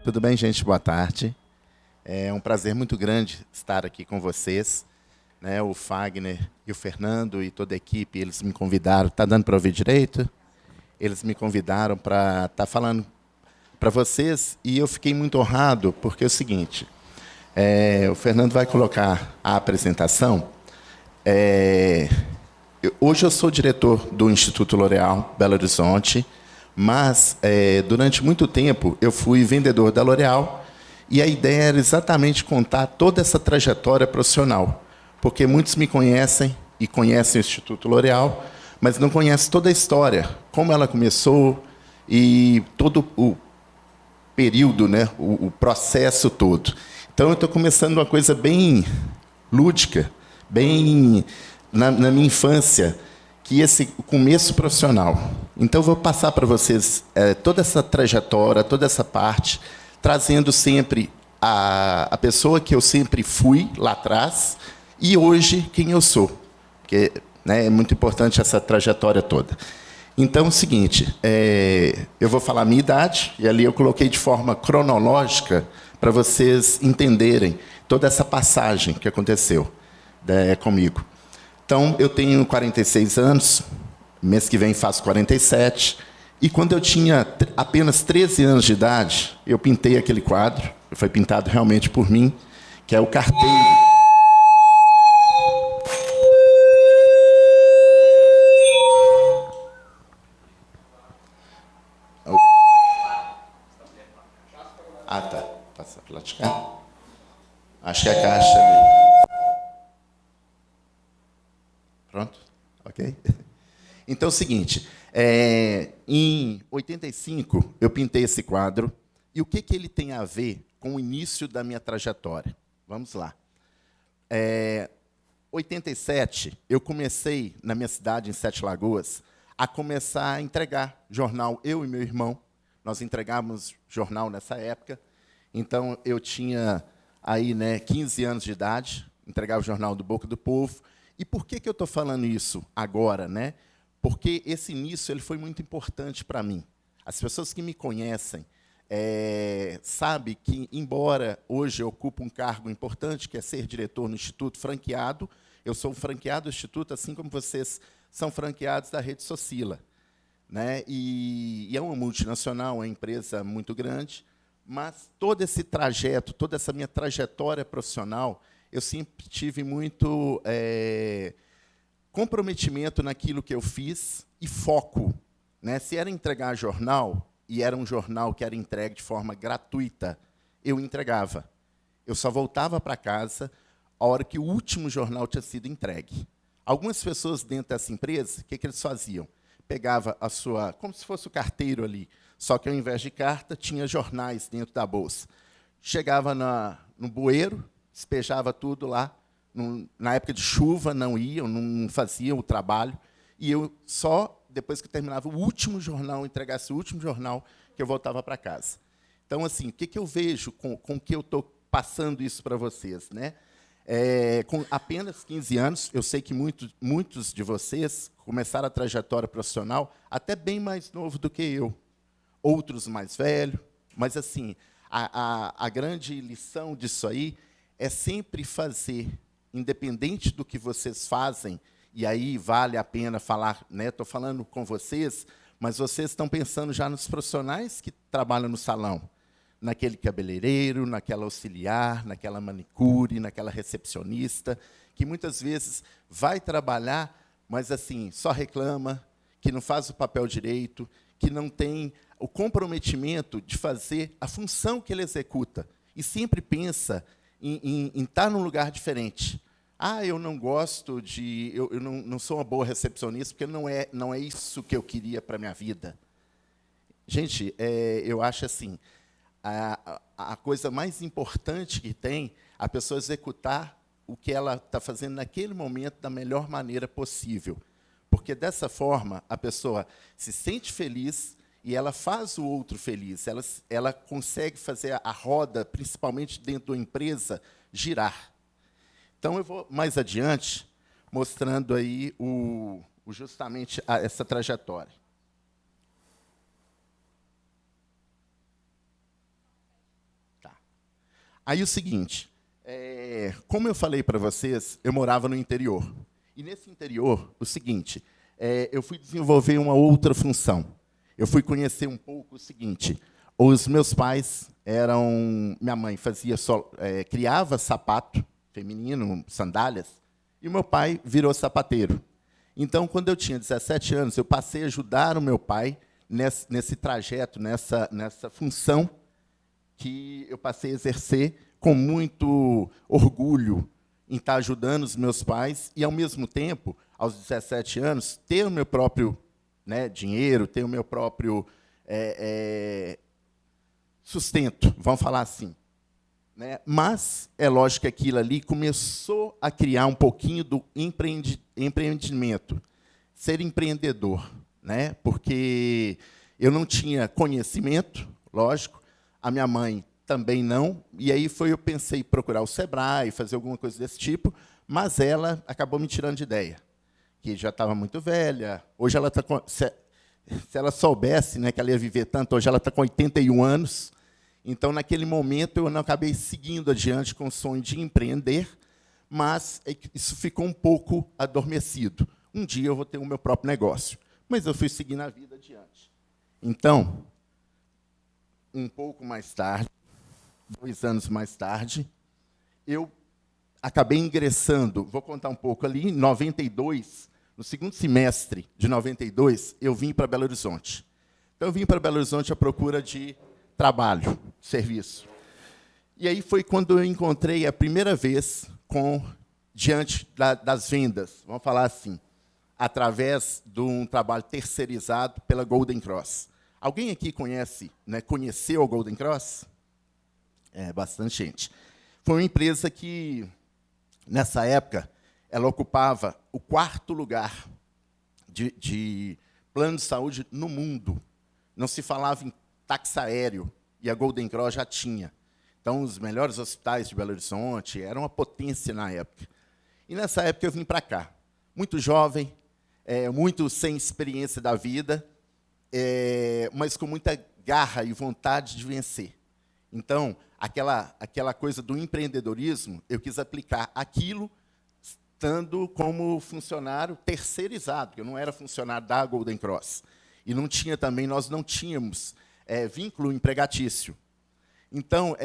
Tudo bem, gente? Boa tarde. É um prazer muito grande estar aqui com vocês. Né? O Fagner e o Fernando e toda a equipe, eles me convidaram. Está dando para ouvir direito? Eles me convidaram para estar falando para vocês e eu fiquei muito honrado, porque é o seguinte, o Fernando vai colocar a apresentação. Hoje eu sou diretor do Instituto L'Oréal Belo Horizonte, mas durante muito tempo eu fui vendedor da L'Oréal e a ideia era exatamente contar toda essa trajetória profissional, porque muitos me conhecem e conhecem o Instituto L'Oréal, mas não conhecem toda a história, como ela começou e todo o período, né, o processo todo. Então, eu estou começando uma coisa bem lúdica, bem na minha infância, que esse começo profissional. Então, eu vou passar para vocês toda essa trajetória, toda essa parte, trazendo sempre a pessoa que eu sempre fui lá atrás e hoje quem eu sou, porque né, é muito importante essa trajetória toda. Então, é o seguinte, eu vou falar a minha idade, e ali eu coloquei de forma cronológica para vocês entenderem toda essa passagem que aconteceu comigo. Então, eu tenho 46 anos, mês que vem faço 47, e quando eu tinha apenas 13 anos de idade, eu pintei aquele quadro, foi pintado realmente por mim, que é o Carteiro. Ah, tá. Passa para lá de cá. Acho que é a caixa ali. Pronto? Ok? Então, é o seguinte, em 85, eu pintei esse quadro, e o que ele tem a ver com o início da minha trajetória? Vamos lá. 87, eu comecei, na minha cidade, em Sete Lagoas, a começar a entregar jornal, eu e meu irmão. Nós entregávamos jornal nessa época. Então, eu tinha aí, 15 anos de idade, entregava o jornal do Boca do Povo. E por que eu estou falando isso agora? Né? Porque esse início ele foi muito importante para mim. As pessoas que me conhecem sabem que, embora hoje eu ocupe um cargo importante, que é ser diretor no Instituto franqueado, eu sou um franqueado do Instituto, assim como vocês são franqueados da Rede Socila. Né? E é uma multinacional, é uma empresa muito grande, mas todo esse trajeto, toda essa minha trajetória profissional, eu sempre tive muito comprometimento naquilo que eu fiz e foco. Né? Se era entregar jornal, e era um jornal que era entregue de forma gratuita, eu entregava. Eu só voltava para casa a hora que o último jornal tinha sido entregue. Algumas pessoas dentro dessa empresa, o que eles faziam? Pegava a sua, como se fosse o carteiro ali, só que ao invés de carta, tinha jornais dentro da bolsa. Chegava no bueiro, despejava tudo lá. Na época de chuva, não iam, não faziam o trabalho. E eu só, depois que terminava o último jornal, entregasse o último jornal, que eu voltava para casa. Então, assim, o que eu vejo com que eu estou passando isso para vocês? Né? Com apenas 15 anos, eu sei que muitos de vocês começaram a trajetória profissional até bem mais novo do que eu. Outros mais velhos, mas assim, a grande lição disso aí é sempre fazer, independente do que vocês fazem, e aí vale a pena falar, estou falando com vocês, mas vocês estão pensando já nos profissionais que trabalham no salão, naquele cabeleireiro, naquela auxiliar, naquela manicure, naquela recepcionista, que muitas vezes vai trabalhar, mas assim, só reclama, que não faz o papel direito, que não tem o comprometimento de fazer a função que ele executa, e sempre pensa em estar num lugar diferente. Ah, eu não gosto de... Eu não sou uma boa recepcionista, porque não é isso que eu queria para a minha vida. Gente, eu acho assim, a coisa mais importante que tem, a pessoa executar o que ela está fazendo naquele momento da melhor maneira possível. Porque, dessa forma, a pessoa se sente feliz e ela faz o outro feliz. Ela consegue fazer a roda, principalmente dentro da empresa, girar. Então, eu vou mais adiante, mostrando aí justamente essa trajetória. Aí o seguinte, como eu falei para vocês, eu morava no interior. E nesse interior, o seguinte, eu fui desenvolver uma outra função. Eu fui conhecer um pouco o seguinte, os meus pais eram... Minha mãe criava sapato feminino, sandálias, e o meu pai virou sapateiro. Então, quando eu tinha 17 anos, eu passei a ajudar o meu pai nesse trajeto, nessa função que eu passei a exercer com muito orgulho em estar ajudando os meus pais e, ao mesmo tempo, aos 17 anos, ter o meu próprio, né, dinheiro, ter o meu próprio sustento, vamos falar assim. Né? Mas é lógico que aquilo ali começou a criar um pouquinho do empreendimento, ser empreendedor, né? Porque eu não tinha conhecimento, lógico, a minha mãe também não, e aí eu pensei em procurar o Sebrae, fazer alguma coisa desse tipo, mas ela acabou me tirando de ideia, que já estava muito velha, hoje ela está com... Se ela soubesse, né, que ela ia viver tanto, hoje ela está com 81 anos, então, naquele momento, eu não acabei seguindo adiante com o sonho de empreender, mas isso ficou um pouco adormecido. Um dia eu vou ter o meu próprio negócio, mas eu fui seguindo a vida adiante. Então, um pouco mais tarde, 2 anos mais tarde, eu acabei ingressando, vou contar um pouco ali, em 92, no segundo semestre de 92, eu vim para Belo Horizonte. Então, eu vim para Belo Horizonte à procura de trabalho, serviço. E aí foi quando eu encontrei a primeira vez diante das vendas, vamos falar assim, através de um trabalho terceirizado pela Golden Cross. Alguém aqui conhece, né, conheceu a Golden Cross? Bastante gente. Foi uma empresa que, nessa época, ela ocupava o 4º lugar de plano de saúde no mundo. Não se falava em táxi aéreo, e a Golden Cross já tinha. Então, os melhores hospitais de Belo Horizonte eram uma potência na época. E, nessa época, eu vim para cá, muito jovem, muito sem experiência da vida, mas com muita garra e vontade de vencer. Então, aquela coisa do empreendedorismo, eu quis aplicar aquilo estando como funcionário terceirizado, porque eu não era funcionário da Golden Cross. E nós não tínhamos vínculo empregatício. Então,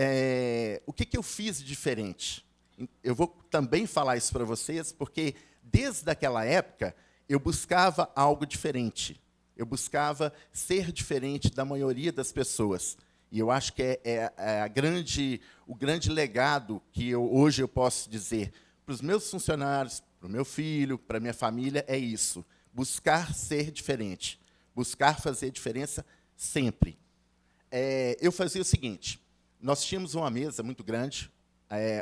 o que eu fiz de diferente? Eu vou também falar isso para vocês, porque, desde aquela época, eu buscava algo diferente. Eu buscava ser diferente da maioria das pessoas. E eu acho que o grande legado que hoje eu posso dizer para os meus funcionários, para o meu filho, para a minha família, é isso. Buscar ser diferente. Buscar fazer diferença sempre. Eu fazia o seguinte, nós tínhamos uma mesa muito grande,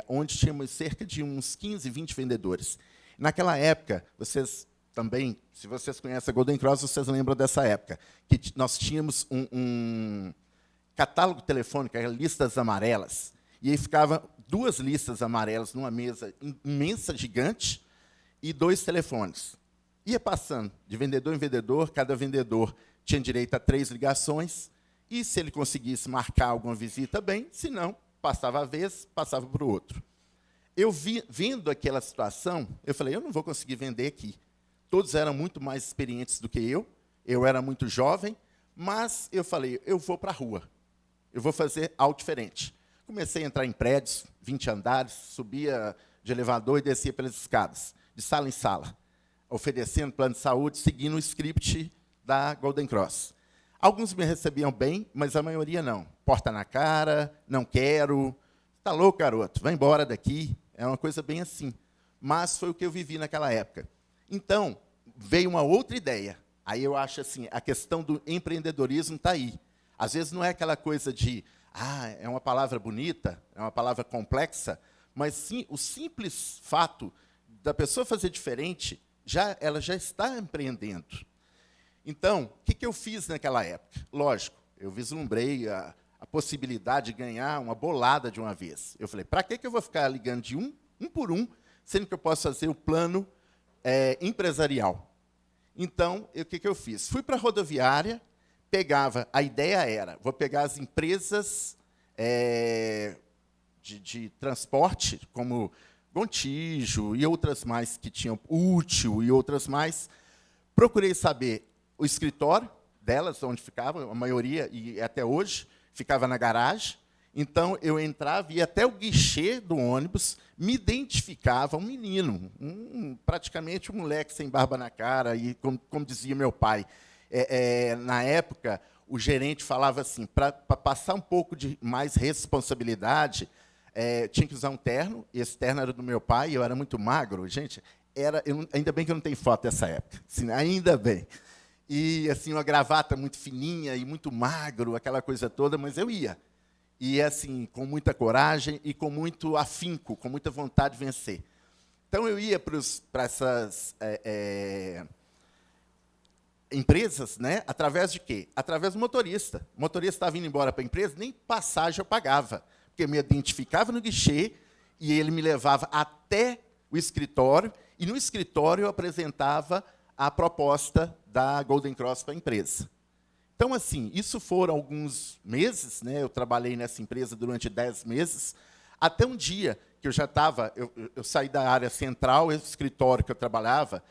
onde tínhamos cerca de uns 15, 20 vendedores. Naquela época, vocês também, se vocês conhecem a Golden Cross, vocês lembram dessa época, que nós tínhamos um catálogo telefônico, listas amarelas, e aí ficavam 2 listas amarelas numa mesa imensa, gigante, e 2 telefones. Ia passando de vendedor em vendedor, cada vendedor tinha direito a 3 ligações, e, se ele conseguisse marcar alguma visita, bem, se não, passava a vez, passava para o outro. Eu vendo aquela situação, eu falei, eu não vou conseguir vender aqui. Todos eram muito mais experientes do que eu era muito jovem, mas eu falei, eu vou para a rua, eu vou fazer algo diferente. Comecei a entrar em prédios, 20 andares, subia de elevador e descia pelas escadas, de sala em sala, oferecendo plano de saúde, seguindo o script da Golden Cross. Alguns me recebiam bem, mas a maioria não. Porta na cara, não quero. Está louco, garoto? Vai embora daqui. É uma coisa bem assim. Mas foi o que eu vivi naquela época. Então, veio uma outra ideia. Aí eu acho assim, a questão do empreendedorismo está aí. Às vezes não é aquela coisa de, é uma palavra bonita, é uma palavra complexa, mas sim, o simples fato da pessoa fazer diferente, ela já está empreendendo. Então, o que eu fiz naquela época? Lógico, eu vislumbrei a possibilidade de ganhar uma bolada de uma vez. Eu falei, para que eu vou ficar ligando de um por um, sendo que eu posso fazer o plano empresarial? Então, o que eu fiz? Fui para a rodoviária, a ideia era, vou pegar as empresas de transporte, como Gontijo e outras mais que tinham Útil e outras mais. Procurei saber o escritório delas, onde ficava, a maioria, e até hoje, ficava na garagem. Então, eu entrava, ia até o guichê do ônibus, me identificava, um menino, praticamente um moleque sem barba na cara, e como dizia meu pai, na época, o gerente falava assim, para passar um pouco de mais responsabilidade, tinha que usar um terno, esse terno era do meu pai, eu era muito magro, gente, ainda bem que eu não tenho foto dessa época, assim, ainda bem. E assim, uma gravata muito fininha e muito magro, aquela coisa toda, mas eu ia. E, assim, com muita coragem e com muito afinco, com muita vontade de vencer. Então, eu ia para essas empresas, né, através de quê? Através do motorista. O motorista estava indo embora para a empresa, nem passagem eu pagava, porque eu me identificava no guichê e ele me levava até o escritório, e no escritório eu apresentava a proposta da Golden Cross para a empresa. Então, assim, isso foram alguns meses, né? Eu trabalhei nessa empresa durante 10 meses, até um dia que eu já estava, eu saí da área central, esse escritório que eu trabalhava,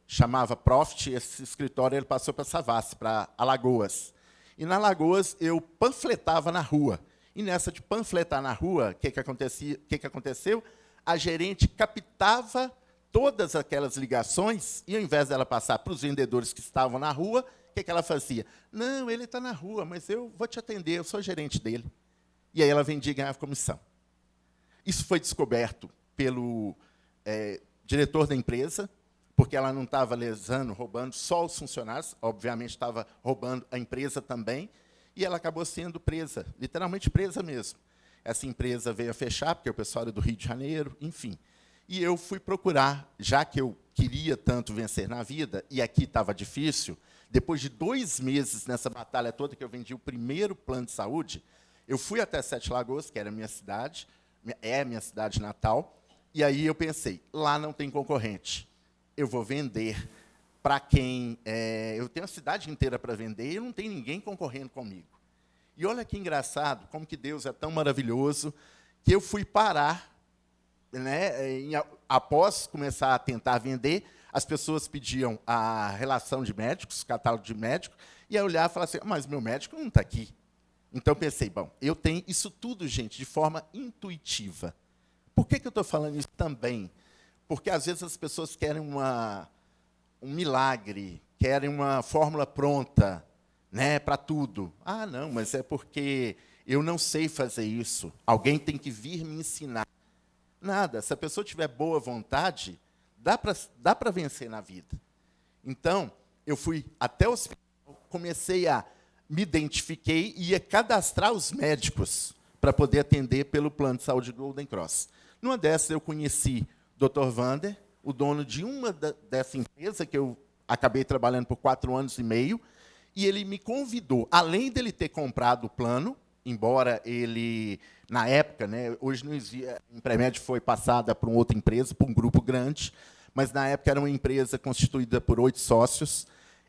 chamava Profit, esse escritório ele passou para Savassi, para Alagoas. E, na Alagoas, eu panfletava na rua. E, nessa de panfletar na rua, o que aconteceu? A gerente captava todas aquelas ligações, e, ao invés dela passar para os vendedores que estavam na rua, o que ela fazia? Não, ele está na rua, mas eu vou te atender, eu sou gerente dele. E aí ela vendia e ganhava comissão. Isso foi descoberto pelo diretor da empresa, porque ela não estava lesando, roubando só os funcionários, obviamente estava roubando a empresa também, e ela acabou sendo presa, literalmente presa mesmo. Essa empresa veio a fechar, porque o pessoal era do Rio de Janeiro, enfim. E eu fui procurar, já que eu queria tanto vencer na vida, e aqui estava difícil, depois de 2 meses nessa batalha toda, que eu vendi o primeiro plano de saúde, eu fui até Sete Lagoas, que era a minha cidade, é a minha cidade natal, e aí eu pensei, lá não tem concorrente, eu vou vender para quem... eu tenho a cidade inteira para vender e não tem ninguém concorrendo comigo. E olha que engraçado, como que Deus é tão maravilhoso, que eu fui parar, né, após começar a tentar vender, as pessoas pediam a relação de médicos, catálogo de médico, e eu olhava e falava assim, mas meu médico não está aqui. Então, pensei, bom, eu tenho isso tudo, gente, de forma intuitiva. Por que eu estou falando isso também? Porque, às vezes, as pessoas querem um milagre, querem uma fórmula pronta, né, para tudo. Ah, não, mas é porque eu não sei fazer isso. Alguém tem que vir me ensinar. Nada, se a pessoa tiver boa vontade, dá para vencer na vida. Então, eu fui até o hospital, me identifiquei e ia cadastrar os médicos para poder atender pelo plano de saúde do Golden Cross. Numa dessas, eu conheci o Dr. Vander, o dono de dessa empresa, que eu acabei trabalhando por 4 anos e meio, e ele me convidou, além dele ter comprado o plano, embora ele, na época, né, hoje não existia, a Impremed foi passada para uma outra empresa, para um grupo grande, mas, na época, era uma empresa constituída por 8 sócios.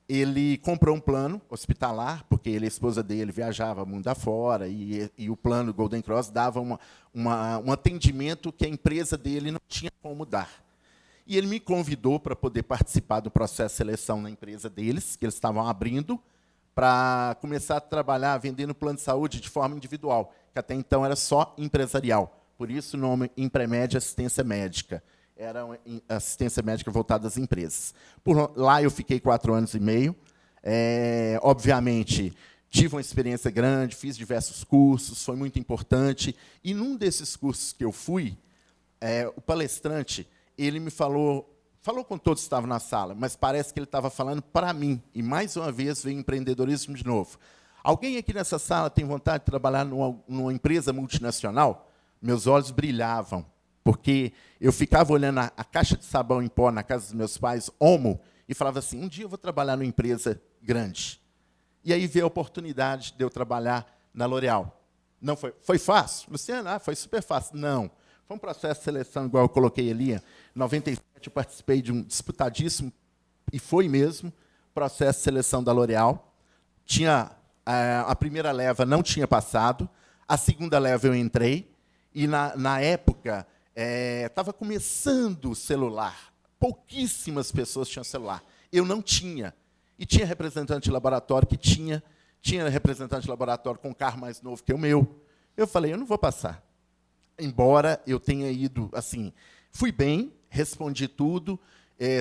Ele comprou um plano hospitalar, porque ele, a esposa dele viajava mundo afora, e o plano Golden Cross dava um atendimento que a empresa dele não tinha como dar. E ele me convidou para poder participar do processo de seleção na empresa deles, que eles estavam abrindo, para começar a trabalhar vendendo plano de saúde de forma individual, que até então era só empresarial. Por isso o nome Impremed Assistência Médica. Era uma assistência médica voltada às empresas. Por lá eu fiquei 4 anos e meio. Obviamente, tive uma experiência grande, fiz diversos cursos, foi muito importante. E, num desses cursos que eu fui, o palestrante ele me falou com todos que estavam na sala, mas parece que ele estava falando para mim. E, mais uma vez, veio empreendedorismo de novo. Alguém aqui nessa sala tem vontade de trabalhar numa empresa multinacional? Meus olhos brilhavam, porque eu ficava olhando a caixa de sabão em pó na casa dos meus pais, Omo, e falava assim, um dia eu vou trabalhar numa empresa grande. E aí veio a oportunidade de eu trabalhar na L'Oréal. Não foi fácil? Luciana, foi super fácil. Não. Foi um processo de seleção, igual eu coloquei ali. Em 97, eu participei de um disputadíssimo, e foi mesmo, processo de seleção da L'Oréal. A primeira leva não tinha passado, A segunda leva eu entrei, e na época estava começando o celular. Pouquíssimas pessoas tinham celular. Eu não tinha. E tinha representante de laboratório que tinha representante de laboratório com um carro mais novo que o meu. Eu falei, eu não vou passar. Embora eu tenha ido, assim, fui bem, respondi tudo,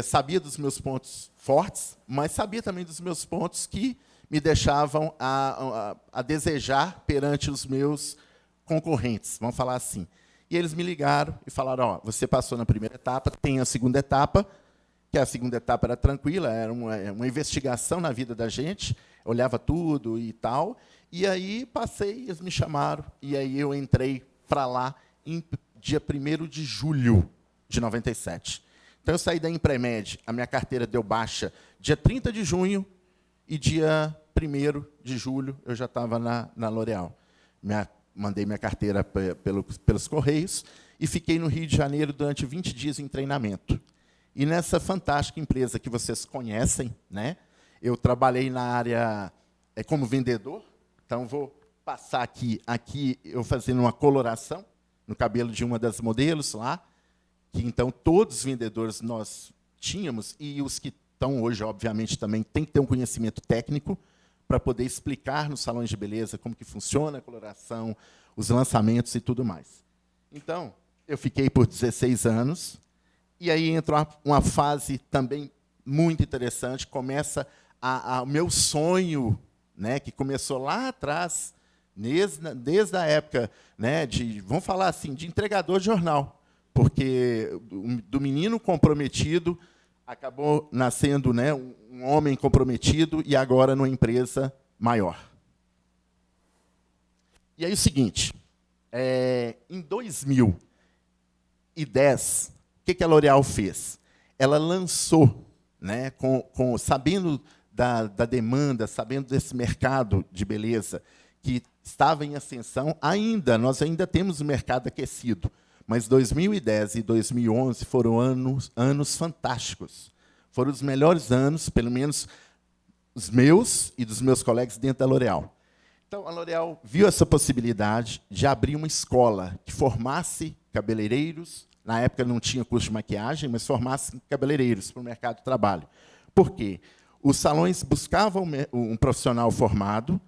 sabia dos meus pontos fortes, mas sabia também dos meus pontos que me deixavam a desejar perante os meus concorrentes, vamos falar assim. E eles me ligaram e falaram, ó, você passou na primeira etapa, tem a segunda etapa, que a segunda etapa era tranquila, era uma investigação na vida da gente, olhava tudo e tal, e aí passei, eles me chamaram, e aí eu entrei para lá em dia 1º de julho de 97. Então, eu saí da Impremed, a minha carteira deu baixa dia 30 de junho, e dia 1º de julho eu já estava na L'Oréal. Mandei minha carteira pelos Correios e fiquei no Rio de Janeiro durante 20 dias em treinamento. E nessa fantástica empresa que vocês conhecem, né, eu trabalhei na área como vendedor. Então, vou passar aqui eu fazendo uma coloração no cabelo de uma das modelos lá, que, então, todos os vendedores nós tínhamos, e os que estão hoje, obviamente, também têm que ter um conhecimento técnico para poder explicar nos salões de beleza como que funciona a coloração, os lançamentos e tudo mais. Então, eu fiquei por 16 anos, e aí entra uma fase também muito interessante, começa o meu sonho, né, que começou lá atrás, desde a época, né, vamos falar assim, de entregador de jornal, porque do menino comprometido acabou nascendo, né, um homem comprometido e agora numa empresa maior. E aí o seguinte, em 2010, o que a L'Oréal fez? Ela lançou, né, sabendo da demanda, sabendo desse mercado de beleza que estava em ascensão, nós ainda temos o mercado aquecido, mas 2010 e 2011 foram anos fantásticos. Foram os melhores anos, pelo menos os meus e dos meus colegas dentro da L'Oréal. Então, a L'Oréal viu essa possibilidade de abrir uma escola que formasse cabeleireiros. Na época não tinha curso de maquiagem, mas formasse cabeleireiros para o mercado de trabalho. Por quê? Os salões buscavam um profissional formado,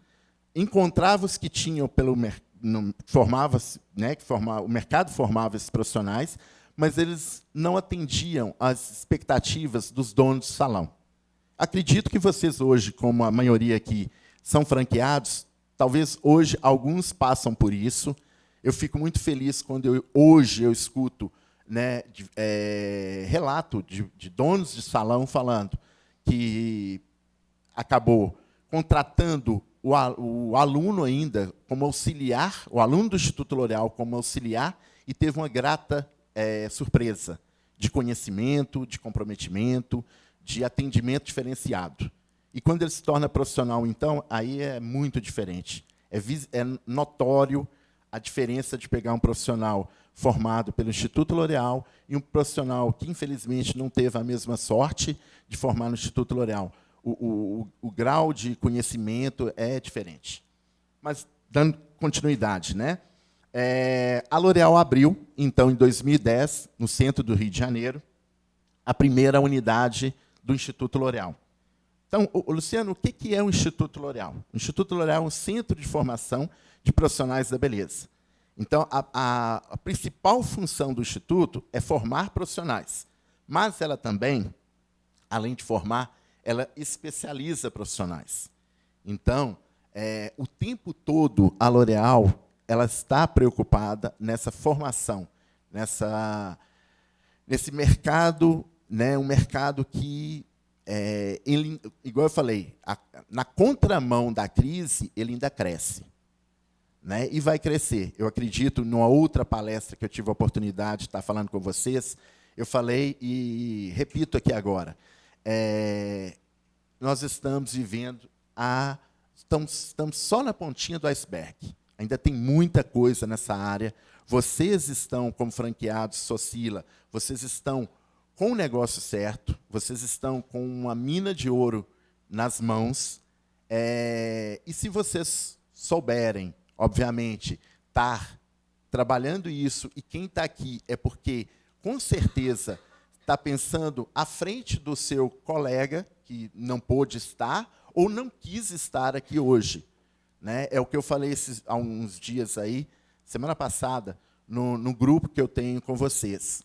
encontravam os que tinham o mercado formava esses profissionais, mas eles não atendiam às expectativas dos donos do salão. Acredito que vocês hoje, como a maioria aqui, são franqueados, talvez hoje alguns passam por isso. Eu fico muito feliz quando hoje eu escuto, né, relato de donos de salão falando que acabou contratando o aluno ainda como auxiliar, o aluno do Instituto L'Oréal como auxiliar, e teve uma grata surpresa de conhecimento, de comprometimento, de atendimento diferenciado. E quando ele se torna profissional, então, aí é muito diferente. É notório a diferença de pegar um profissional formado pelo Instituto L'Oréal e um profissional que, infelizmente, não teve a mesma sorte de formar no Instituto L'Oréal. O grau de conhecimento é diferente. Mas, dando continuidade, né? A L'Oréal abriu, então, em 2010, no centro do Rio de Janeiro, a primeira unidade do Instituto L'Oréal. Então, Luciano, o que é o Instituto L'Oréal? O Instituto L'Oréal é um centro de formação de profissionais da beleza. Então, a principal função do Instituto é formar profissionais, mas ela também, além de formar, ela especializa profissionais. Então, o tempo todo, a L'Oréal ela está preocupada nessa formação, nesse mercado, né, um mercado que, igual eu falei, na contramão da crise, ele ainda cresce. Né, e vai crescer. Eu acredito, numa outra palestra que eu tive a oportunidade de estar falando com vocês, eu falei e repito aqui agora. Nós estamos vivendo, estamos só na pontinha do iceberg. Ainda tem muita coisa nessa área. Vocês estão, como franqueados Socila, vocês estão com o negócio certo, vocês estão com uma mina de ouro nas mãos, e se vocês souberem, obviamente, estar trabalhando isso, e quem está aqui é porque, com certeza, está pensando à frente do seu colega, que não pôde estar ou não quis estar aqui hoje. Né? É o que eu falei há uns dias aí, semana passada, no grupo que eu tenho com vocês.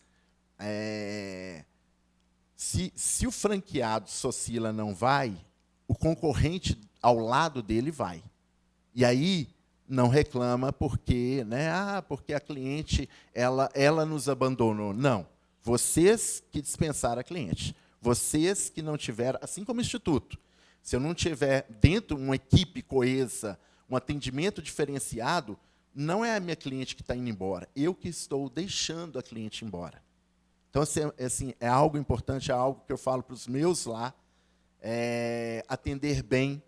Se o franqueado Socila não vai, o concorrente ao lado dele vai. E aí não reclama porque, né, porque a cliente ela nos abandonou. Não. Vocês que dispensaram a cliente. Vocês que não tiveram, assim como o Instituto. Se eu não tiver dentro uma equipe coesa, um atendimento diferenciado, não é a minha cliente que está indo embora. Eu que estou deixando a cliente embora. Então, assim, é algo importante, é algo que eu falo para os meus lá, atender bem,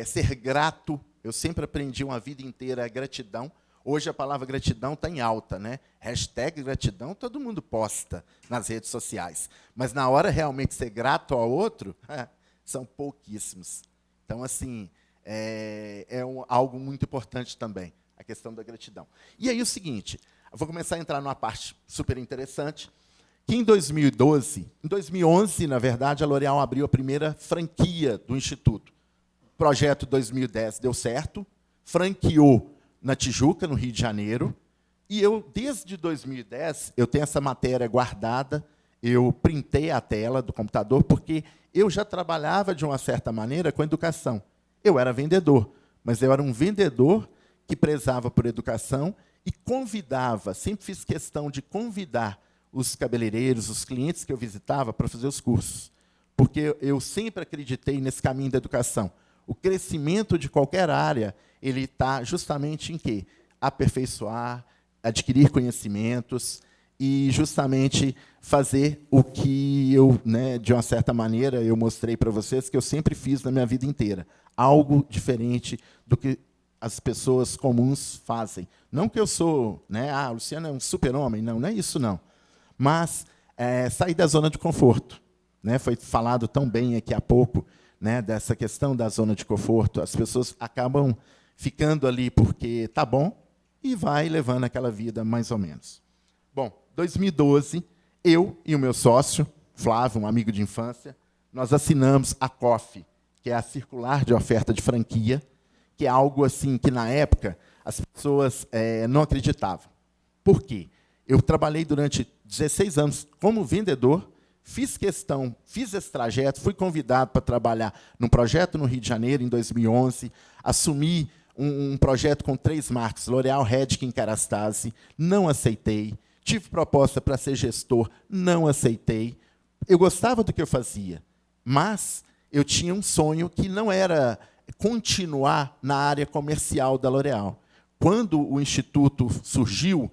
ser grato. Eu sempre aprendi uma vida inteira a gratidão. Hoje a palavra gratidão está em alta, né? Hashtag gratidão, todo mundo posta nas redes sociais. Mas na hora realmente ser grato ao outro, são pouquíssimos. Então, assim, algo muito importante também, a questão da gratidão. E aí o seguinte, eu vou começar a entrar numa parte super interessante, que em 2011, na verdade, a L'Oréal abriu a primeira franquia do Instituto. O projeto 2010 deu certo, franqueou na Tijuca, no Rio de Janeiro, e eu, desde 2010, eu tenho essa matéria guardada, eu printei a tela do computador, porque eu já trabalhava, de uma certa maneira, com educação. Eu era vendedor, mas eu era um vendedor que prezava por educação e convidava, sempre fiz questão de convidar os cabeleireiros, os clientes que eu visitava, para fazer os cursos. Porque eu sempre acreditei nesse caminho da educação. O crescimento de qualquer área, ele está justamente em quê? Aperfeiçoar, adquirir conhecimentos e justamente fazer o que eu, né, de uma certa maneira, eu mostrei para vocês que eu sempre fiz na minha vida inteira. Algo diferente do que as pessoas comuns fazem. Não que eu sou, né, o Luciano é um super-homem, não é isso, não. Mas sair da zona de conforto. Né, foi falado tão bem aqui há pouco, né, dessa questão da zona de conforto. As pessoas acabam ficando ali porque está bom e vai levando aquela vida mais ou menos. Bom, 2012, eu e o meu sócio, Flávio, um amigo de infância, nós assinamos a COF, que é a Circular de Oferta de Franquia, que é algo assim que, na época, as pessoas não acreditavam. Por quê? Eu trabalhei durante 16 anos como vendedor, fiz esse trajeto, fui convidado para trabalhar num projeto no Rio de Janeiro, em 2011, assumi um projeto com 3 marcas, L'Oréal, Redken e Kerastase, não aceitei. Tive proposta para ser gestor, não aceitei. Eu gostava do que eu fazia, mas eu tinha um sonho que não era continuar na área comercial da L'Oréal. Quando o Instituto surgiu,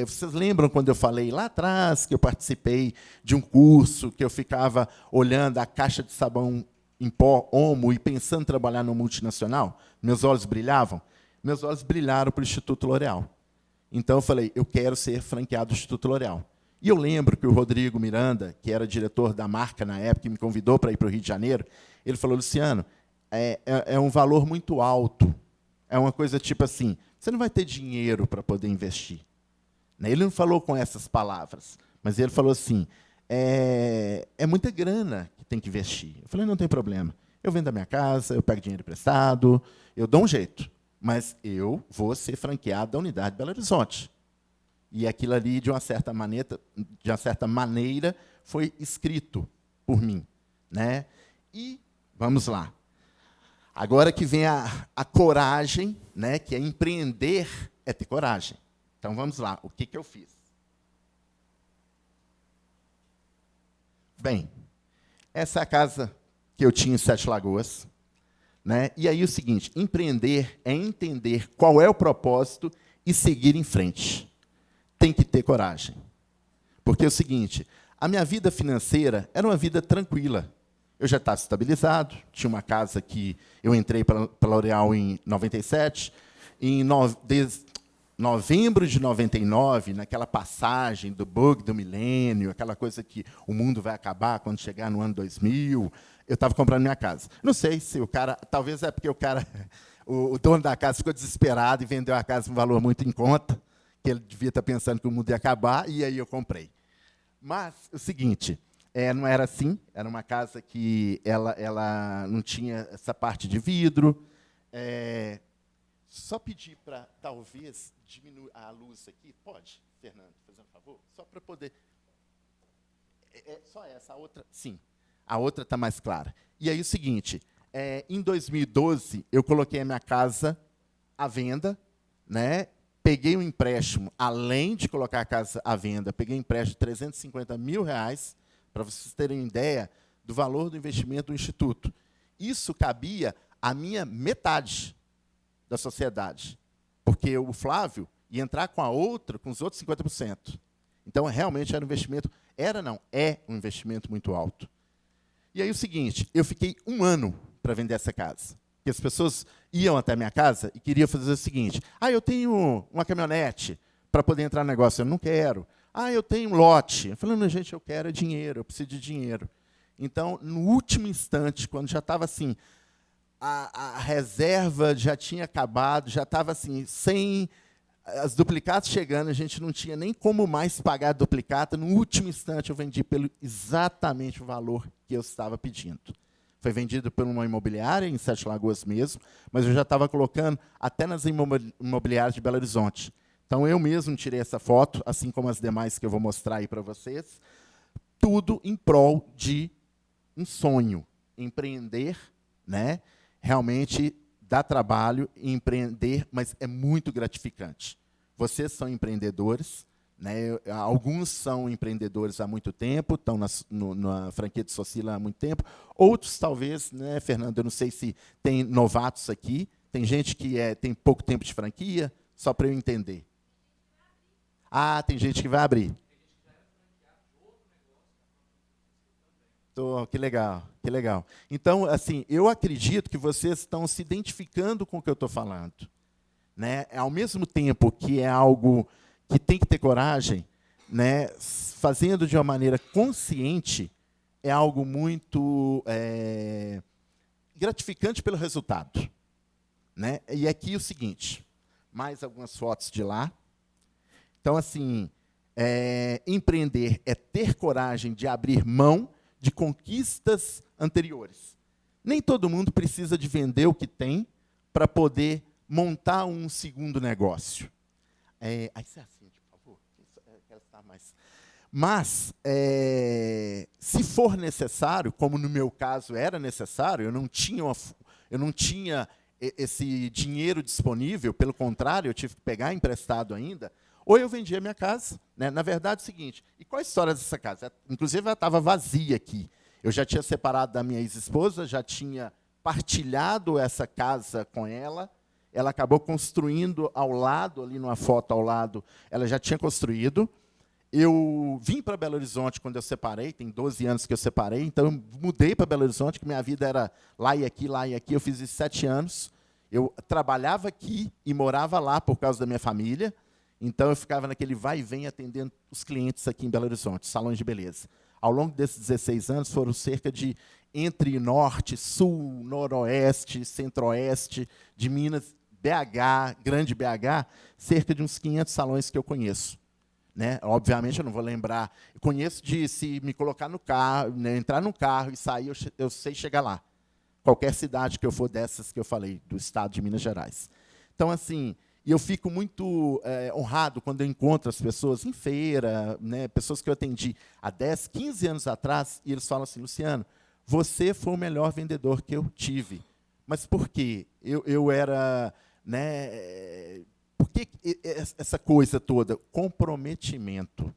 vocês lembram quando eu falei lá atrás que eu participei de um curso, que eu ficava olhando a caixa de sabão em pó, Omo, e pensando em trabalhar no multinacional? Meus olhos brilhavam? Meus olhos brilharam para o Instituto L'Oréal. Então, eu falei, eu quero ser franqueado do Instituto L'Oréal. E eu lembro que o Rodrigo Miranda, que era diretor da marca na época, que me convidou para ir para o Rio de Janeiro, ele falou, Luciano, é um valor muito alto. É uma coisa tipo assim, você não vai ter dinheiro para poder investir. Ele não falou com essas palavras, mas ele falou assim, é muita grana que tem que investir. Eu falei, não tem problema. Eu vendo a minha casa, eu pego dinheiro emprestado, eu dou um jeito. Mas eu vou ser franqueado da unidade de Belo Horizonte. E aquilo ali, de uma certa maneira, foi escrito por mim. Né? E vamos lá. Agora que vem a coragem, né, que é empreender, é ter coragem. Então, vamos lá. O que eu fiz? Bem, essa é a casa que eu tinha em Sete Lagoas. Né? E aí o seguinte, empreender é entender qual é o propósito e seguir em frente. Tem que ter coragem. Porque é o seguinte, a minha vida financeira era uma vida tranquila. Eu já estava estabilizado, tinha uma casa que eu entrei para a L'Oréal em 97, em novembro de 99, naquela passagem do bug do milênio, aquela coisa que o mundo vai acabar quando chegar no ano 2000, eu estava comprando minha casa. Não sei se o cara, talvez é porque o o dono da casa ficou desesperado e vendeu a casa por um valor muito em conta, que ele devia estar pensando que o mundo ia acabar, e aí eu comprei. Mas, o seguinte, não era assim, era uma casa que ela não tinha essa parte de vidro. Só pedir para, talvez, diminuir a luz aqui. Pode, Fernando, fazer um favor? Só para poder... só essa, a outra, sim. A outra está mais clara. E aí o seguinte, em 2012, eu coloquei a minha casa à venda, né? Peguei um empréstimo, além de colocar a casa à venda, peguei um empréstimo de 350 mil reais, para vocês terem ideia do valor do investimento do Instituto. Isso cabia à minha metade da sociedade, porque o Flávio ia entrar com a outra, com os outros 50%. Então, realmente, era um investimento... é um investimento muito alto. E aí, o seguinte, eu fiquei 1 ano para vender essa casa. Porque as pessoas iam até a minha casa e queriam fazer o seguinte: eu tenho uma caminhonete para poder entrar no negócio. Eu não quero. Eu tenho um lote. Eu falei, não, gente, eu quero dinheiro, eu preciso de dinheiro. Então, no último instante, quando já estava assim, a reserva já tinha acabado, já estava assim, sem as duplicatas chegando, a gente não tinha nem como mais pagar a duplicata. No último instante, eu vendi pelo exatamente o valor que eu estava pedindo. Foi vendido por uma imobiliária, em Sete Lagoas mesmo, mas eu já estava colocando até nas imobiliárias de Belo Horizonte. Então, eu mesmo tirei essa foto, assim como as demais que eu vou mostrar aí para vocês, tudo em prol de um sonho, empreender, né? Realmente dá trabalho empreender, mas é muito gratificante. Vocês são empreendedores, né? Alguns são empreendedores há muito tempo, estão na franquia de Socila há muito tempo. Outros, talvez, né, Fernando, eu não sei se tem novatos aqui, tem gente que tem pouco tempo de franquia, só para eu entender. Tem gente que vai abrir. Que legal, que legal. Então, assim, eu acredito que vocês estão se identificando com o que eu estou falando, né? Ao mesmo tempo que é algo que tem que ter coragem, né? Fazendo de uma maneira consciente, é algo muito gratificante pelo resultado, né? E aqui o seguinte, mais algumas fotos de lá. Então, assim, empreender é ter coragem de abrir mão de conquistas anteriores. Nem todo mundo precisa de vender o que tem para poder montar um segundo negócio. Aí você assiste, por favor. Quero estar mais. Mas, se for necessário, como no meu caso era necessário, eu não tinha esse dinheiro disponível, pelo contrário, eu tive que pegar emprestado ainda, ou eu vendia a minha casa. Né? Na verdade, é o seguinte, e qual a história dessa casa? Inclusive, ela estava vazia aqui. Eu já tinha separado da minha ex-esposa, já tinha partilhado essa casa com ela. Ela acabou construindo ao lado, ali numa foto ao lado, ela já tinha construído. Eu vim para Belo Horizonte quando eu separei, tem 12 anos que eu separei, então eu mudei para Belo Horizonte, que minha vida era lá e aqui, eu fiz isso 7 anos. Eu trabalhava aqui e morava lá por causa da minha família. Então, eu ficava naquele vai e vem atendendo os clientes aqui em Belo Horizonte, salões de beleza. Ao longo desses 16 anos, foram cerca de, entre norte, sul, noroeste, centro-oeste, de Minas, BH, grande BH, cerca de uns 500 salões que eu conheço. Né? Obviamente, eu não vou lembrar. Eu conheço de se me colocar no carro, né, entrar no carro e sair, eu sei chegar lá. Qualquer cidade que eu for dessas que eu falei, do estado de Minas Gerais. Então, assim... E eu fico muito honrado quando eu encontro as pessoas em feira, né, pessoas que eu atendi há 10, 15 anos atrás, e eles falam assim, Luciano, você foi o melhor vendedor que eu tive. Mas por quê? Eu era... Né, por que essa coisa toda? Comprometimento.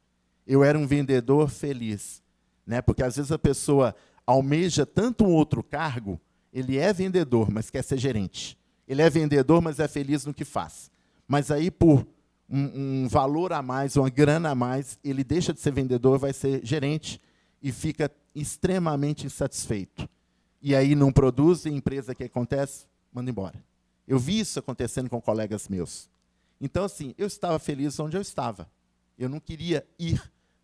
Eu era um vendedor feliz. Né, porque, às vezes, a pessoa almeja tanto um outro cargo, ele é vendedor, mas quer ser gerente. Ele é vendedor, mas é feliz no que faz. Mas aí, por um valor a mais, uma grana a mais, ele deixa de ser vendedor, vai ser gerente e fica extremamente insatisfeito. E aí não produz, e a empresa que acontece, manda embora. Eu vi isso acontecendo com colegas meus. Então, assim, eu estava feliz onde eu estava. Eu não queria ir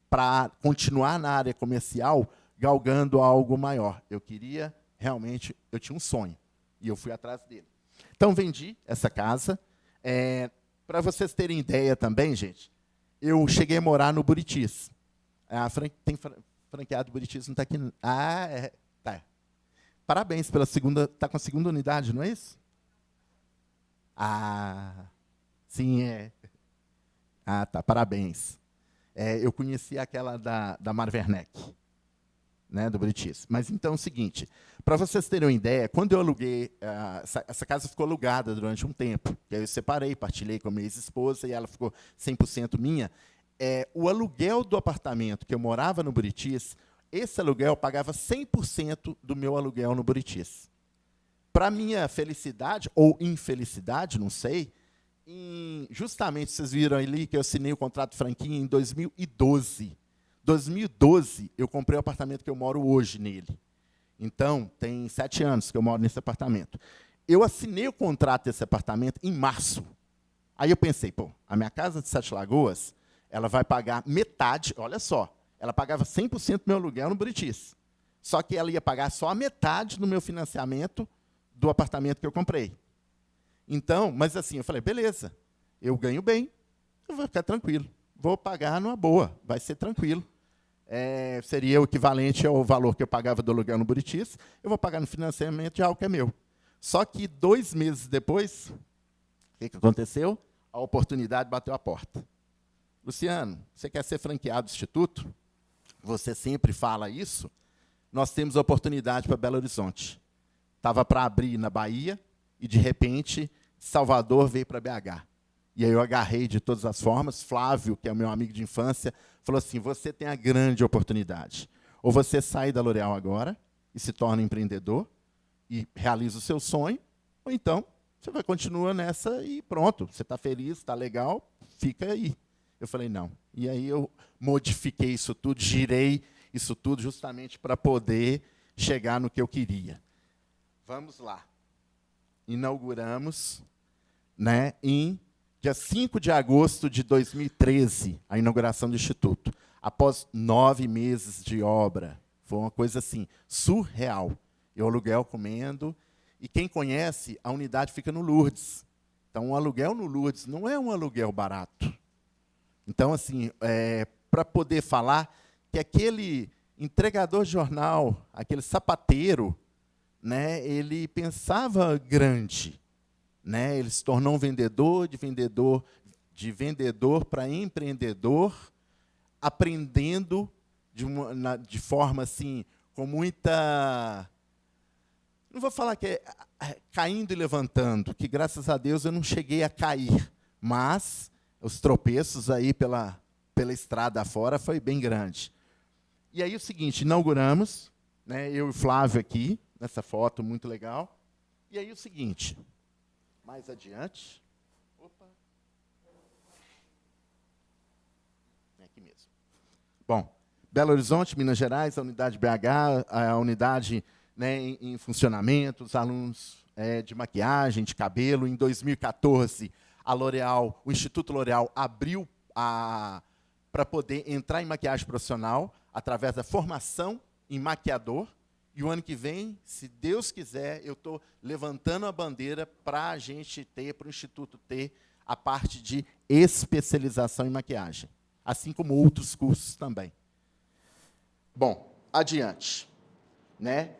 para continuar na área comercial galgando algo maior. Eu queria, realmente, eu tinha um sonho, e eu fui atrás dele. Então, vendi essa casa. Para vocês terem ideia também, gente, eu cheguei a morar no Buritis. Tem franqueado Buritis, não está aqui. Tá. Parabéns pela segunda. Está com a segunda unidade, não é isso? Sim, é. Tá, parabéns. Eu conheci aquela da Mar Werneck, né, do Buritis. Mas então é o seguinte, para vocês terem uma ideia, quando eu aluguei, essa casa ficou alugada durante um tempo, que aí eu separei, partilhei com a minha ex-esposa e ela ficou 100% minha. O aluguel do apartamento que eu morava no Buritis, esse aluguel pagava 100% do meu aluguel no Buritis. Para minha felicidade, ou infelicidade, não sei, justamente, vocês viram ali que eu assinei o contrato franquia em 2012. 2012, eu comprei o apartamento que eu moro hoje nele. Então, tem 7 anos que eu moro nesse apartamento. Eu assinei o contrato desse apartamento em março. Aí eu pensei, a minha casa de Sete Lagoas, ela vai pagar metade, olha só, ela pagava 100% do meu aluguel no Buritis. Só que ela ia pagar só a metade do meu financiamento do apartamento que eu comprei. Então, mas assim, eu falei, beleza, eu ganho bem, eu vou ficar tranquilo, vou pagar numa boa, vai ser tranquilo. Seria o equivalente ao valor que eu pagava do aluguel no Buritis, eu vou pagar no financiamento de algo que é meu. Só que 2 meses depois, o que aconteceu? A oportunidade bateu a porta. Luciano, você quer ser franqueado do Instituto? Você sempre fala isso. Nós temos a oportunidade para Belo Horizonte. Estava para abrir na Bahia e, de repente, Salvador veio para BH. E aí eu agarrei de todas as formas. Flávio, que é o meu amigo de infância, falou assim, você tem a grande oportunidade. Ou você sai da L'Oréal agora e se torna empreendedor e realiza o seu sonho, ou então você vai continuar nessa e pronto, você está feliz, está legal, fica aí. Eu falei, não. E aí eu modifiquei isso tudo, girei isso tudo justamente para poder chegar no que eu queria. Vamos lá. Inauguramos, né, em dia 5 de agosto de 2013, a inauguração do Instituto. Após 9 meses de obra. Foi uma coisa assim, surreal. Eu aluguel comendo. E quem conhece, a unidade fica no Lourdes. Então, um aluguel no Lourdes não é um aluguel barato. Então, assim, para poder falar que aquele entregador de jornal, aquele sapateiro, né, ele pensava grande, né? Ele se tornou um vendedor de vendedor para empreendedor, aprendendo de forma assim, com muita... Não vou falar que caindo e levantando, que graças a Deus eu não cheguei a cair, mas os tropeços aí pela estrada afora foi bem grande. E aí o seguinte, inauguramos, né, eu e o Flávio aqui, nessa foto muito legal. E aí o seguinte, mais adiante. Opa. É aqui mesmo. Bom, Belo Horizonte, Minas Gerais, a unidade BH, a unidade, né, em funcionamento, os alunos de maquiagem, de cabelo. Em 2014, a L'Oréal, o Instituto L'Oréal abriu para poder entrar em maquiagem profissional através da formação em maquiador. E o ano que vem, se Deus quiser, eu estou levantando a bandeira para a gente ter, para o Instituto ter, a parte de especialização em maquiagem, assim como outros cursos também. Bom, adiante, né?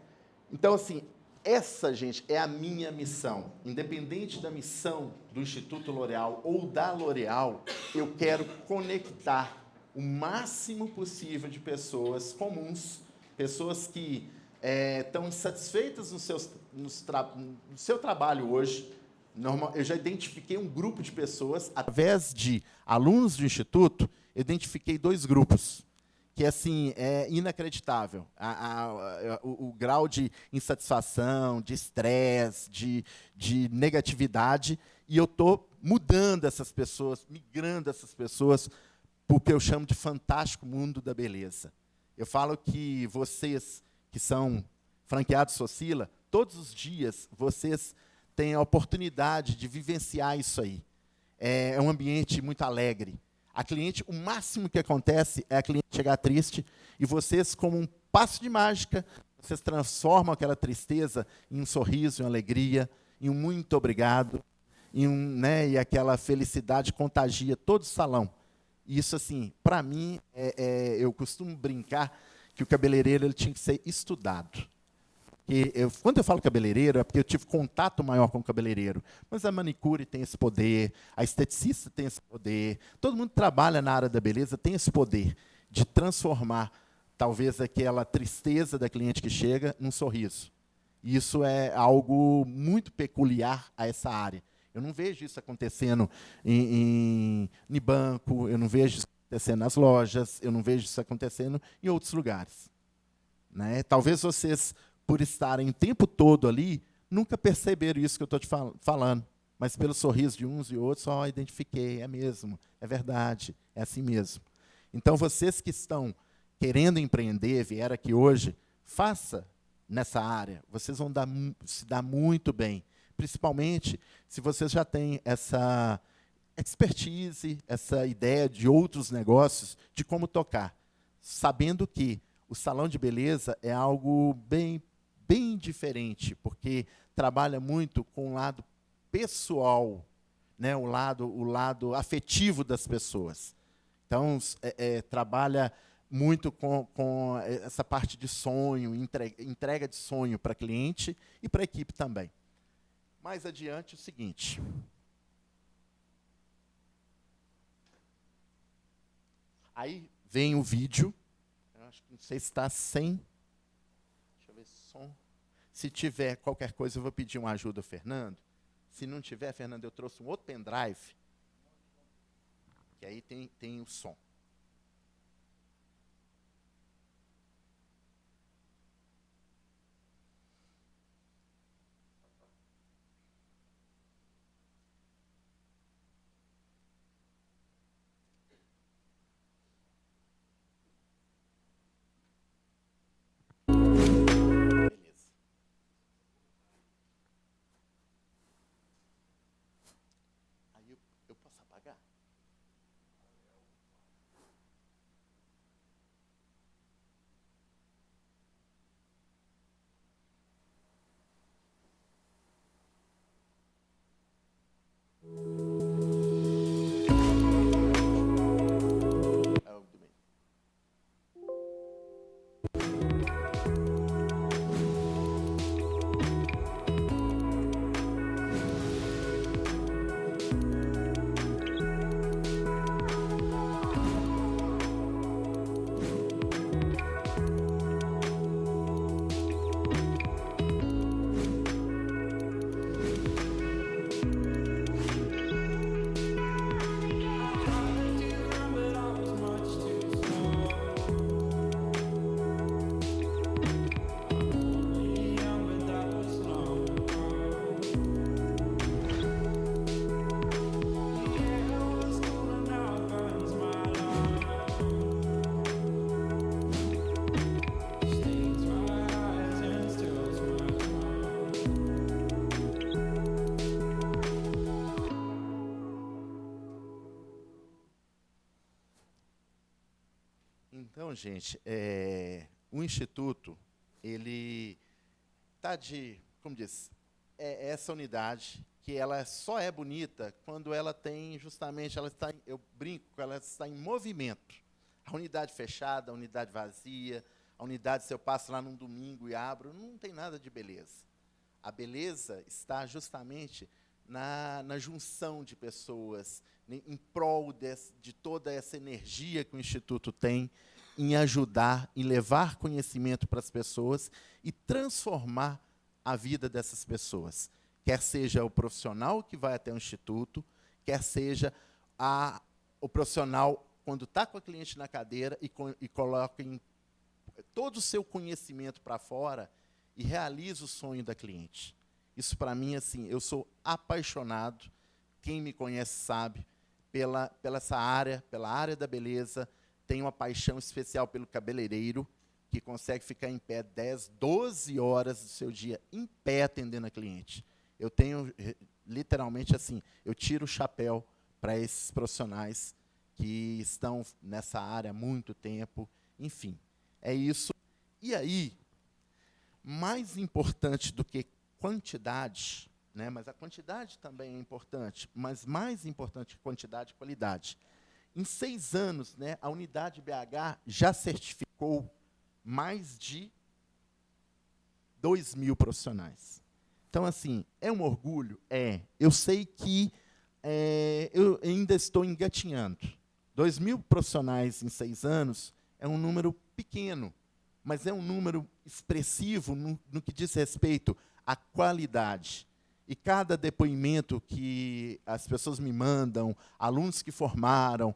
Então, assim, essa, gente, é a minha missão. Independente da missão do Instituto L'Oréal ou da L'Oréal, eu quero conectar o máximo possível de pessoas comuns, pessoas que estão insatisfeitas no seu trabalho hoje. Eu já identifiquei um grupo de pessoas, através de alunos do Instituto, eu identifiquei 2 grupos, que assim, é inacreditável. O grau de insatisfação, de estresse, de negatividade, e eu estou mudando essas pessoas, migrando essas pessoas, porque eu chamo de fantástico mundo da beleza. Eu falo que vocês que são franqueados Socila, todos os dias vocês têm a oportunidade de vivenciar isso aí. É um ambiente muito alegre. A cliente, o máximo que acontece é a cliente chegar triste e vocês, como um passo de mágica, vocês transformam aquela tristeza em um sorriso, em uma alegria. e um muito obrigado, e aquela felicidade contagia todo o salão. Isso, assim, para mim, eu costumo brincar que o cabeleireiro ele tinha que ser estudado. Quando eu falo cabeleireiro, é porque eu tive contato maior com o cabeleireiro. Mas a manicure tem esse poder, a esteticista tem esse poder, todo mundo que trabalha na área da beleza tem esse poder de transformar, talvez, aquela tristeza da cliente que chega num sorriso. Isso é algo muito peculiar a essa área. Eu não vejo isso acontecendo em banco, eu não vejo isso acontecendo nas lojas, eu não vejo isso acontecendo em outros lugares. Né? Talvez vocês, por estarem o tempo todo ali, nunca perceberam isso que eu estou te falando. Mas pelo sorriso de uns e outros, identifiquei, é mesmo, é verdade, é assim mesmo. Então, vocês que estão querendo empreender, vieram aqui hoje, faça nessa área, vocês vão se dar muito bem. Principalmente se vocês já têm essa expertise, essa ideia de outros negócios, de como tocar. Sabendo que o salão de beleza é algo bem diferente, porque trabalha muito com o lado pessoal, né, o lado afetivo das pessoas. Então, trabalha muito com essa parte de sonho, entrega de sonho para cliente e para a equipe também. Mais adiante, o seguinte. Aí vem o vídeo. Eu acho que não sei se está sem. Deixa eu ver som. Se tiver qualquer coisa, eu vou pedir uma ajuda ao Fernando. Se não tiver, Fernando, eu trouxe um outro pendrive. Que aí tem o som. Eu posso apagar? Então, gente, o Instituto, ele está como diz, essa unidade que ela só é bonita quando ela tem, justamente, eu brinco, ela está em movimento. A unidade fechada, a unidade vazia, a unidade, se eu passo lá num domingo e abro, não tem nada de beleza. A beleza está justamente na junção de pessoas, em prol de toda essa energia que o Instituto tem, em ajudar, em levar conhecimento para as pessoas e transformar a vida dessas pessoas. Quer seja o profissional que vai até o Instituto, quer seja o profissional, quando está com a cliente na cadeira e coloca todo o seu conhecimento para fora e realiza o sonho da cliente. Isso, para mim, assim, eu sou apaixonado, quem me conhece sabe, pela essa área, pela área da beleza. Tenho uma paixão especial pelo cabeleireiro, que consegue ficar em pé 10, 12 horas do seu dia, em pé, atendendo a cliente. Eu tenho, literalmente, assim, eu tiro o chapéu para esses profissionais que estão nessa área há muito tempo. Enfim, é isso. E aí, mais importante do que quantidade, né? Mas a quantidade também é importante, mas mais importante que quantidade, qualidade. Em 6 anos, né, a unidade BH já certificou mais de 2.000 profissionais. Então, assim, é um orgulho? É. Eu sei que eu ainda estou engatinhando. 2.000 profissionais em 6 anos é um número pequeno, mas é um número expressivo no que diz respeito à qualidade. E cada depoimento que as pessoas me mandam, alunos que formaram,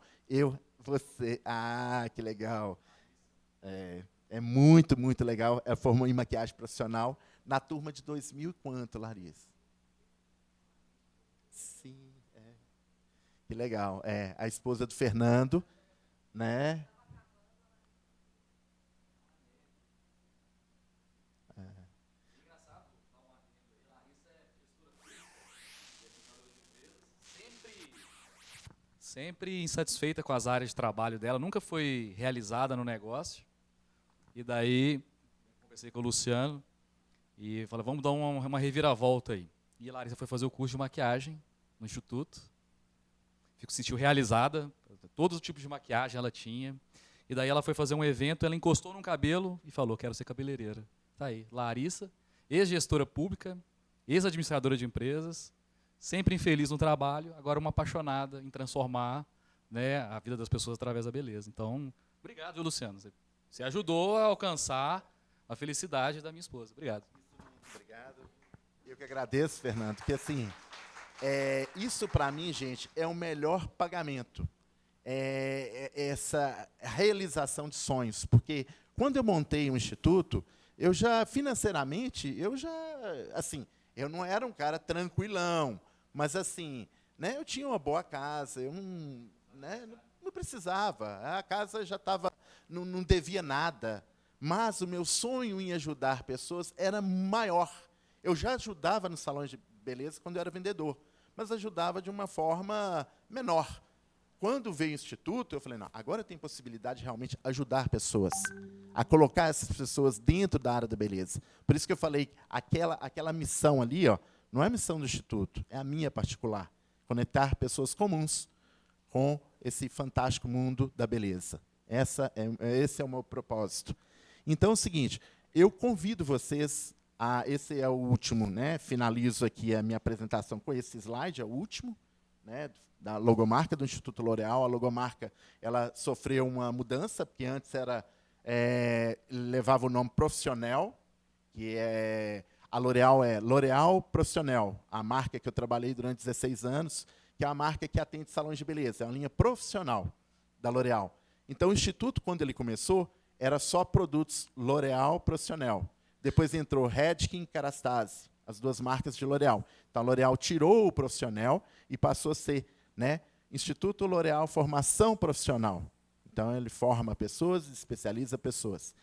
que legal. É muito, muito legal. Ela formou em maquiagem profissional na turma de 2000 e quanto, Larissa? Sim, que legal. A esposa do Fernando, né? Sempre insatisfeita com as áreas de trabalho dela, nunca foi realizada no negócio. E daí, conversei com o Luciano e falei, vamos dar uma reviravolta aí. E a Larissa foi fazer o curso de maquiagem no Instituto. Se sentiu realizada, todos os tipos de maquiagem ela tinha. E daí ela foi fazer um evento, ela encostou num cabelo e falou, quero ser cabeleireira. Tá aí, Larissa, ex-gestora pública, ex-administradora de empresas, sempre infeliz no trabalho, agora uma apaixonada em transformar, né, a vida das pessoas através da beleza. Então, obrigado, viu, Luciano. Você ajudou a alcançar a felicidade da minha esposa. Obrigado. Obrigado. Eu que agradeço, Fernando, porque assim, isso para mim, gente, é o melhor pagamento. Essa realização de sonhos, porque quando eu montei um instituto, financeiramente, assim, eu não era um cara tranquilão, mas assim, né, eu tinha uma boa casa, eu não precisava, a casa já estava, não devia nada, mas o meu sonho em ajudar pessoas era maior. Eu já ajudava nos salões de beleza quando eu era vendedor, mas ajudava de uma forma menor. Quando veio o Instituto, eu falei, não, agora eu tenho possibilidade de realmente ajudar pessoas, a colocar essas pessoas dentro da área da beleza. Por isso que eu falei, aquela missão ali, ó, não é a missão do Instituto, é a minha particular. Conectar pessoas comuns com esse fantástico mundo da beleza. Esse é o meu propósito. Então, é o seguinte, eu convido vocês esse é o último, né? Finalizo aqui a minha apresentação com esse slide, é o último, né? Da logomarca do Instituto L'Oréal. A logomarca ela sofreu uma mudança, porque antes levava o nome Profissionel, que a L'Oréal é L'Oréal Profissionel, a marca que eu trabalhei durante 16 anos, que é a marca que atende salões de beleza, é uma linha profissional da L'Oréal. Então, o Instituto, quando ele começou, era só produtos L'Oréal Profissionel. Depois entrou Redken e Kerastase, as duas marcas de L'Oréal. Então, a L'Oréal tirou o profissional e passou a ser, né, Instituto L'Oréal Formação Profissional. Então, ele forma pessoas, especializa pessoas.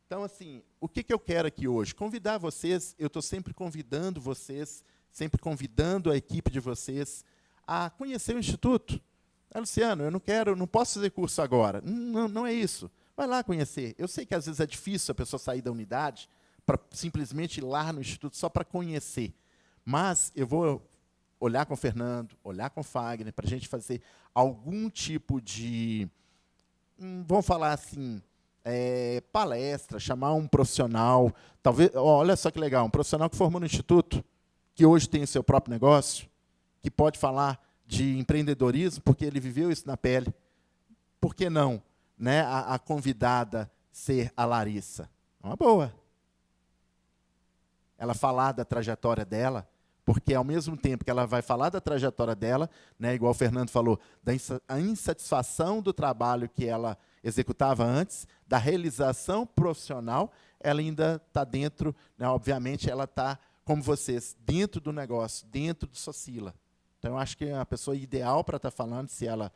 Então, assim, o que eu quero aqui hoje? Convidar vocês, eu estou sempre convidando vocês, sempre convidando a equipe de vocês a conhecer o Instituto. Luciano, eu não posso fazer curso agora. Não é isso. Vai lá conhecer. Eu sei que às vezes é difícil a pessoa sair da unidade para simplesmente ir lá no Instituto só para conhecer. Mas eu vou olhar com o Fernando, olhar com o Fagner, para a gente fazer algum tipo de, vamos falar assim, palestra, chamar um profissional, talvez, olha só que legal, um profissional que formou no Instituto, que hoje tem o seu próprio negócio, que pode falar de empreendedorismo, porque ele viveu isso na pele. Por que não, né, a convidada ser a Larissa? É uma boa. Ela falar da trajetória dela, porque, ao mesmo tempo que ela vai falar da trajetória dela, né, igual o Fernando falou, da insatisfação do trabalho que ela executava antes, da realização profissional, ela ainda está dentro, né, obviamente, ela está, como vocês, dentro do negócio, dentro do Socila. Então, eu acho que é a pessoa ideal para estar falando, se ela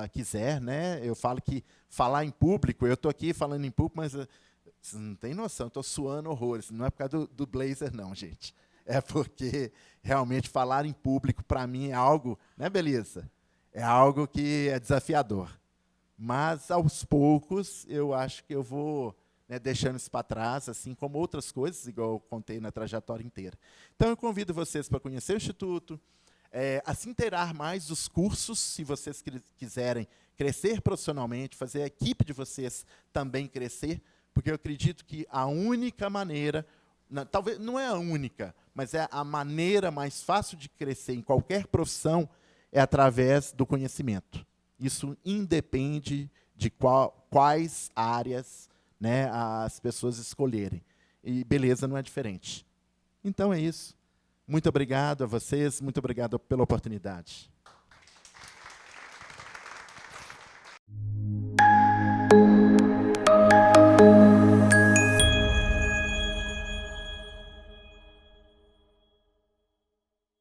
quiser, né? Eu falo que falar em público, eu estou aqui falando em público, mas vocês não têm noção, estou suando horrores. Não é por causa do blazer, não, gente. É porque, realmente, falar em público, para mim, é algo, né, beleza? É algo que é desafiador. Mas, aos poucos, eu acho que eu vou, né, deixando isso para trás, assim como outras coisas, igual eu contei na trajetória inteira. Então, eu convido vocês para conhecer o Instituto, a se inteirar mais dos cursos, se vocês quiserem crescer profissionalmente, fazer a equipe de vocês também crescer, porque eu acredito que a única maneira, talvez não é a única, mas é a maneira mais fácil de crescer em qualquer profissão, é através do conhecimento. Isso independe de quais áreas, né, as pessoas escolherem. E beleza não é diferente. Então é isso. Muito obrigado a vocês, muito obrigado pela oportunidade.